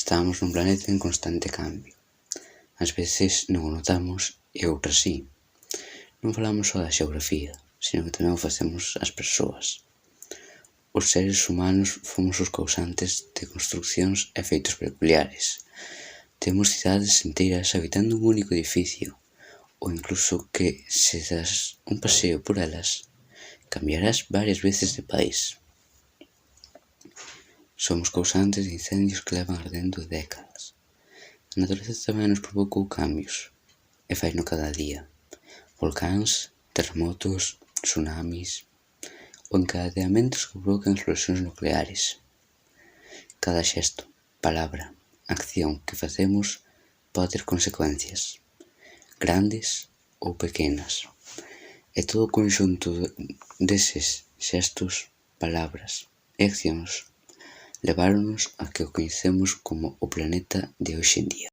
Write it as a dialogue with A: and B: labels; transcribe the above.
A: Estamos nun planeta en constante cambio. Ás veces non o notamos e outras si. Non falamos só da xeografía, senón que tamén o facemos as persoas. Os seres humanos fomos os causantes de construcións e feitos peculiares. Temos cidades enteiras habitando un único edificio, ou incluso que, se das un paseo por elas, cambiarás varias veces de país. Somos causantes de incendios que levan ardendo décadas. A natureza tamén nos provocou cambios, e faino cada día. Volcáns, terremotos, tsunamis, ou encadeamentos que provocan explosións nucleares. Cada xesto, palabra, acción que facemos pode ter consecuencias, grandes ou pequenas. E todo o conxunto deses xestos, palabras e accións leváronos a que o coñecemos como o planeta de hoxe en día.